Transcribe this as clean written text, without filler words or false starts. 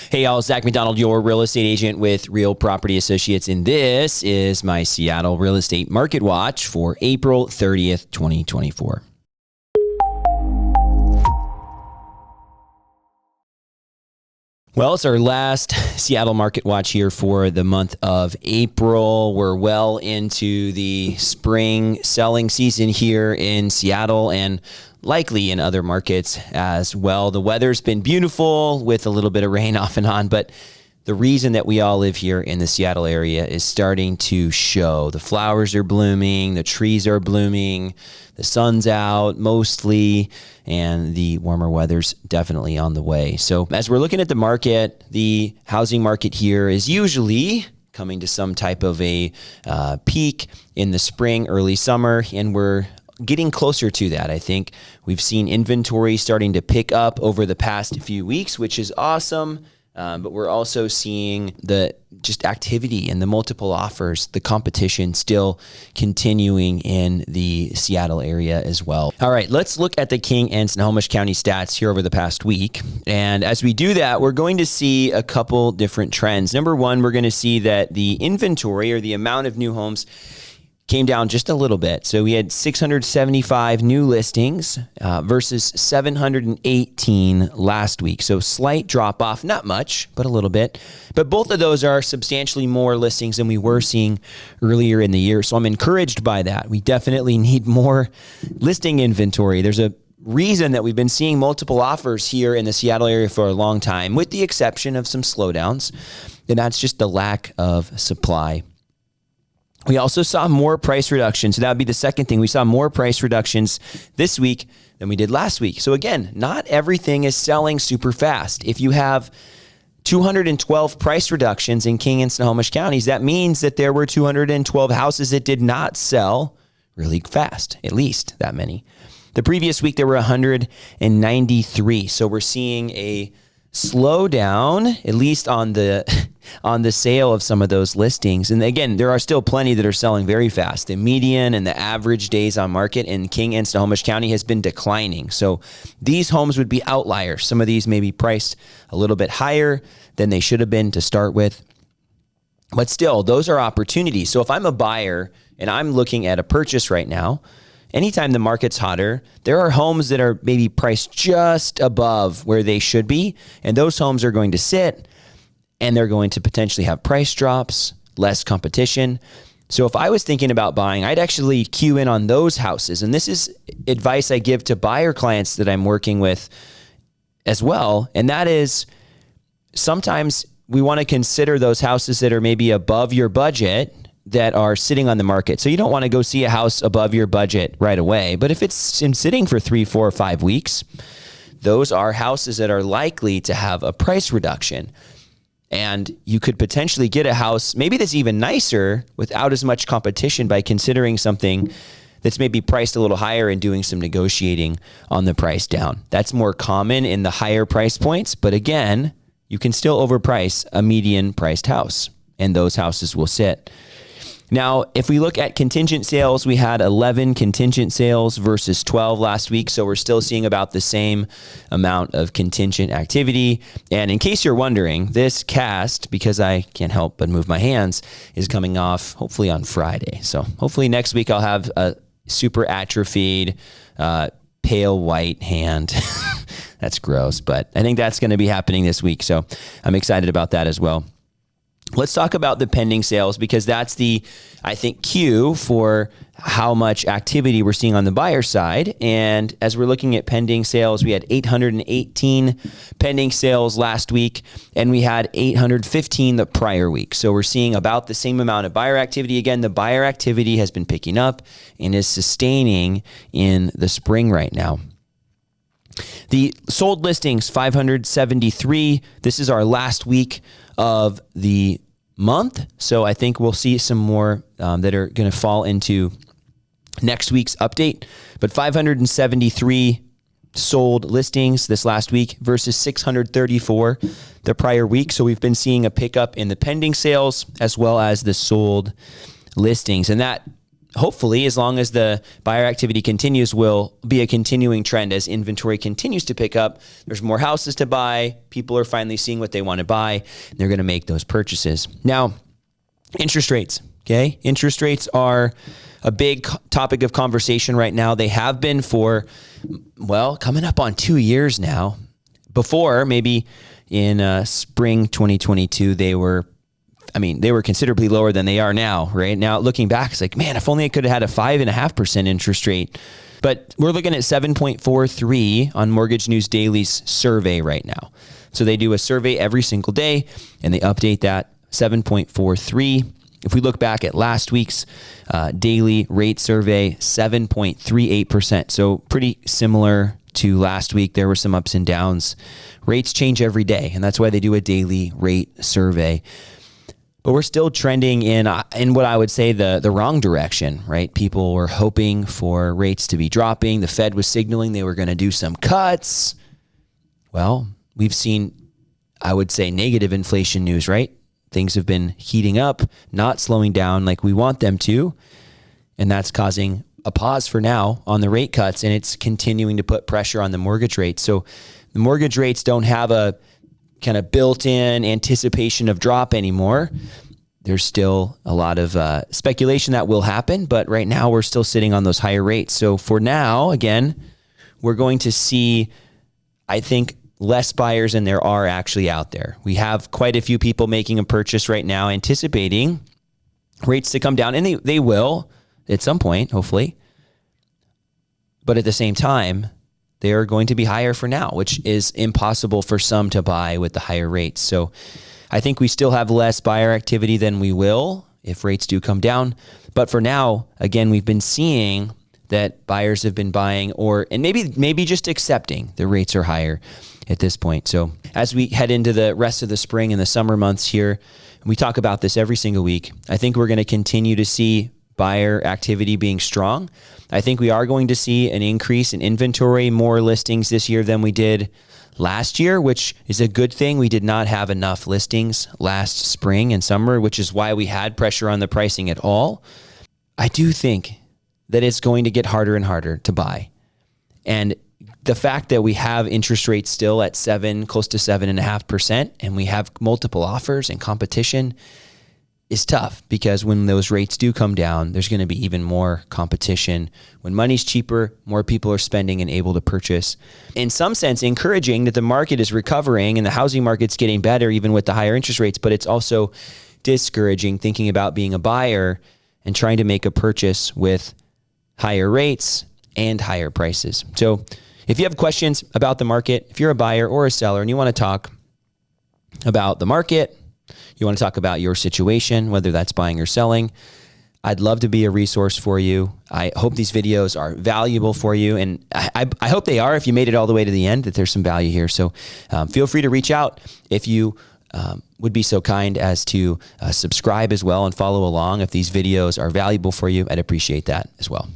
Hey y'all, Zach McDonald, your real estate agent with Real Property Associates, and this is my Seattle Real Estate Market Watch for April 30th, 2024. Well, it's our last Seattle Market Watch here for the month of April. We're well into the spring selling season here in Seattle and likely in other markets as well. The weather's been beautiful with a little bit of rain off and on, but the reason that we all live here in the Seattle area is starting to show. The flowers are blooming, the trees are blooming, the sun's out mostly, and the warmer weather's definitely on the way. So as we're looking at the market, the housing market here is usually coming to some type of a peak in the spring, early summer, and we're getting closer to that. I think we've seen inventory starting to pick up over the past few weeks, which is awesome. But we're also seeing the just activity and the multiple offers, the competition still continuing in the Seattle area as well. All right, let's look at the King and Snohomish County stats here over the past week. And as we do that, we're going to see a couple different trends. Number one, we're going to see that the inventory or the amount of new homes came down just a little bit. So we had 675 new listings versus 718 last week. So slight drop off, not much, but a little bit. But both of those are substantially more listings than we were seeing earlier in the year. So I'm encouraged by that. We definitely need more listing inventory. There's a reason that we've been seeing multiple offers here in the Seattle area for a long time, with the exception of some slowdowns. And that's just the lack of supply. We also saw more price reductions. So that would be the second thing. We saw more price reductions this week than we did last week. So again, not everything is selling super fast. If you have 212 price reductions in King and Snohomish counties, that means that there were 212 houses that did not sell really fast, at least that many. The previous week, there were 193. So we're seeing a slowdown, at least on the sale of some of those listings. And again, there are still plenty that are selling very fast. The median and the average days on market in King and Snohomish County has been declining. So these homes would be outliers. Some of these may be priced a little bit higher than they should have been to start with. But still, those are opportunities. So if I'm a buyer and I'm looking at a purchase right now, anytime the market's hotter, there are homes that are maybe priced just above where they should be, and those homes are going to sit, and they're going to potentially have price drops, less competition. So if I was thinking about buying, I'd actually queue in on those houses, and this is advice I give to buyer clients that I'm working with as well, and that is sometimes we want to consider those houses that are maybe above your budget that are sitting on the market. So you don't want to go see a house above your budget right away. But if it's sitting for 3, 4, or 5 weeks, those are houses that are likely to have a price reduction. And you could potentially get a house, maybe that's even nicer without as much competition by considering something that's maybe priced a little higher and doing some negotiating on the price down. That's more common in the higher price points. But again, you can still overprice a median priced house, and those houses will sit. Now, if we look at contingent sales, we had 11 contingent sales versus 12 last week. So we're still seeing about the same amount of contingent activity. And in case you're wondering, this cast, because I can't help but move my hands, is coming off hopefully on Friday. So hopefully next week I'll have a super atrophied, pale white hand. That's gross, but I think that's going to be happening this week. So I'm excited about that as well. Let's talk about the pending sales, because that's the, I think, cue for how much activity we're seeing on the buyer side. And as we're looking at pending sales, we had 818 pending sales last week, and we had 815 the prior week. So we're seeing about the same amount of buyer activity. Again, the buyer activity has been picking up and is sustaining in the spring right now. The sold listings, 573. This is our last week of the month. So I think we'll see some more that are going to fall into next week's update. But 573 sold listings this last week versus 634 the prior week. So we've been seeing a pickup in the pending sales as well as the sold listings. And that hopefully, as long as the buyer activity continues, will be a continuing trend as inventory continues to pick up. There's more houses to buy. People are finally seeing what they want to buy. And they're going to make those purchases. Now, interest rates. Okay. Interest rates are a big topic of conversation right now. They have been for, well, coming up on 2 years now. Before, maybe in spring 2022, they were considerably lower than they are now, right? Now, looking back, it's like, man, if only I could have had a 5.5% interest rate. But we're looking at 7.43 on Mortgage News Daily's survey right now. So they do a survey every single day, and they update that 7.43. If we look back at last week's daily rate survey, 7.38%. So pretty similar to last week. There were some ups and downs. Rates change every day, and that's why they do a daily rate survey. But we're still trending in what I would say the wrong direction, right? People were hoping for rates to be dropping. The Fed was signaling they were going to do some cuts. Well, we've seen, I would say, negative inflation news, right? Things have been heating up, not slowing down like we want them to. And that's causing a pause for now on the rate cuts, and it's continuing to put pressure on the mortgage rates. So the mortgage rates don't have a kind of built-in anticipation of drop anymore. There's still a lot of speculation that will happen, but right now we're still sitting on those higher rates. So for now, again, we're going to see, I think, less buyers than there are actually out there. We have quite a few people making a purchase right now, anticipating rates to come down, and they will at some point, hopefully. But at the same time, they are going to be higher for now, which is impossible for some to buy with the higher rates. So I think we still have less buyer activity than we will if rates do come down. But for now, again, we've been seeing that buyers have been buying and maybe just accepting the rates are higher at this point. So as we head into the rest of the spring and the summer months here, and we talk about this every single week, I think we're going to continue to see buyer activity being strong. I think we are going to see an increase in inventory, more listings this year than we did last year, which is a good thing. We did not have enough listings last spring and summer, which is why we had pressure on the pricing at all. I do think that it's going to get harder and harder to buy. And the fact that we have interest rates still at close to 7.5%, and we have multiple offers and competition is tough, because when those rates do come down, there's going to be even more competition. When money's cheaper, more people are spending and able to purchase. In some sense, encouraging that the market is recovering and the housing market's getting better even with the higher interest rates, but it's also discouraging thinking about being a buyer and trying to make a purchase with higher rates and higher prices. So if you have questions about the market, if you're a buyer or a seller and you want to talk about the market, you want to talk about your situation, whether that's buying or selling, I'd love to be a resource for you. I hope these videos are valuable for you. And I hope they are. If you made it all the way to the end, that there's some value here. So feel free to reach out if you would be so kind as to subscribe as well and follow along. If these videos are valuable for you, I'd appreciate that as well.